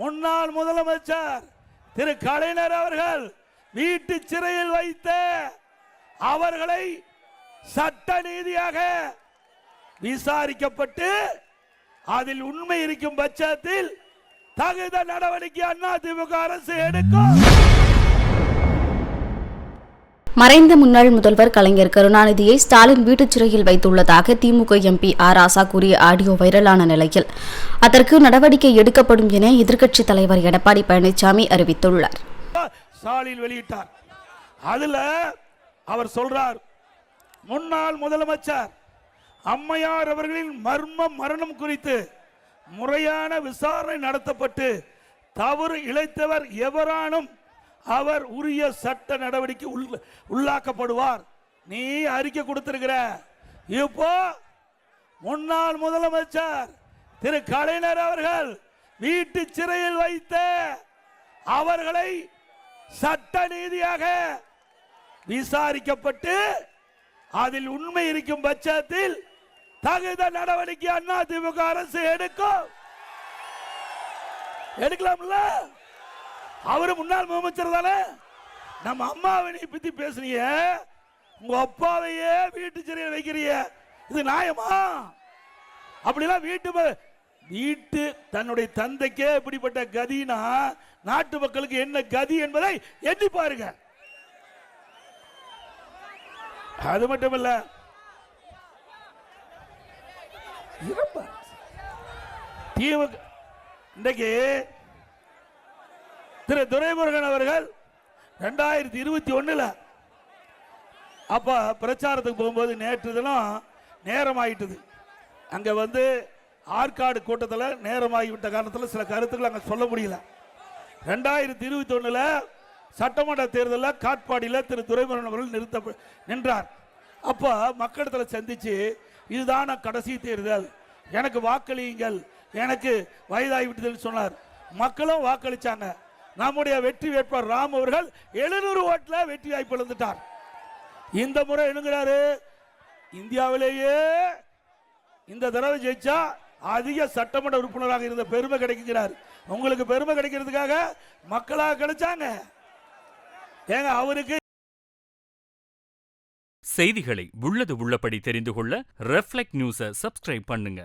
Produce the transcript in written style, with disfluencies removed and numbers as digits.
முன்னாள் முதலமைச்சர் திரு கலைஞர் அவர்கள் வீட்டு சிறையில் வைத்து அவர்களை சட்ட நீதியாக விசாரிக்கப்பட்டு அதில் உண்மை இருக்கும் பட்சத்தில் தகுந்த நடவடிக்கை அதிமுக அரசு எடுக்கும். மறைந்த முன்னாள் முதல்வர் கலைஞர் கருணாநிதியை ஸ்டாலின் வீட்டுச் சிறையில் வைத்துள்ளதாக திமுக எம்பி ஆர் ராசா கூறிய ஆடியோ வைரலான நிலையில் அதற்கு நடவடிக்கை எடுக்கப்படும் என எதிர்க்கட்சித் தலைவர் எடப்பாடி பழனிசாமி அறிவித்துள்ளார். ஸ்டாலின் வெளியிட்டார். அதுல அவர் சொல்றார், முன்னாள் முதலமைச்சர் அம்மையார் அவர்களின் மரணம் குறித்து முறையான விசாரணை நடத்தப்பட்டு தவறு இழைத்தவர் எவரானும் அவர் உரிய சட்ட நடவடிக்கை உள்ளாக்கப்படுவார். நீ அறிக்கை கொடுத்திருக்கிற. இப்போ முன்னாள் முதலமைச்சர் திரு கலைஞர் அவர்கள் வீட்டு சிறையில் வைத்து அவர்களை சட்ட நீதியாக விசாரிக்கப்பட்டு அதில் உண்மை இருக்கும் பட்சத்தில் தகுந்த நடவடிக்கை அதிமுக அரசு எடுக்கலாம்ல. அவரு முன்னாள் முதலமைச்சர் தானே. நம்ம அம்மாவை பத்தி பேசுறீங்க, உங்க அப்பாவையே வீட்டு சிறையில் வைக்கிறீங்க, இது நியாயமா? அப்படிலாம் வீட்டு தன்னுடைய தந்தைக்கே இப்படிப்பட்ட கதினா நாட்டு மக்களுக்கு என்ன கதி என்பதை எண்ணி பாருங்க. அது மட்டுமல்ல, இன்றைக்கு திரு துரைமுருகன் அவர்கள் 2021 அப்ப பிரச்சாரத்துக்கு போகும்போது நேற்று தினம் நேரமாயிட்டது. அங்க வந்து ஆற்காடு கூட்டத்தில் நேரமாகிவிட்ட காரணத்தில் சில கருத்துக்கள் அங்க சொல்ல முடியல. 2021 சட்டமன்ற தேர்தலில் காட்பாடியில் திரு துரைமுருகன் அவர்கள் நின்றார். அப்ப மக்களிடத்தில் சந்திச்சு, இதுதான் கடைசி தேர்தல், எனக்கு வாக்களியுங்கள், எனக்கு வயதாகிவிட்டதுன்னு சொன்னார். மக்களும் வாக்களிச்சாங்க. நம்முடைய வெற்றி வேட்பாளர் ராம் அவர்கள் 700 ஓட்டுல வெற்றி வாய்ப்பு இழந்துட்டார். இந்த முறை என்னங்கிறாரு, இந்தியாவிலேயே இந்த தடவை ஜெயிச்சா அதிக சட்டமன்ற உறுப்பினராக இருந்த பெருமை கிடைக்கிறார். உங்களுக்கு பெருமை கிடைக்கிறதுக்காக மக்களாக கிடைச்சாங்க. ஏங்க அவருக்கு செய்திகளை உள்ளது உள்ளபடி தெரிந்து கொள்ள ரெஃப்ளெக்ட் நியூஸை சப்ஸ்கிரைப் பண்ணுங்க.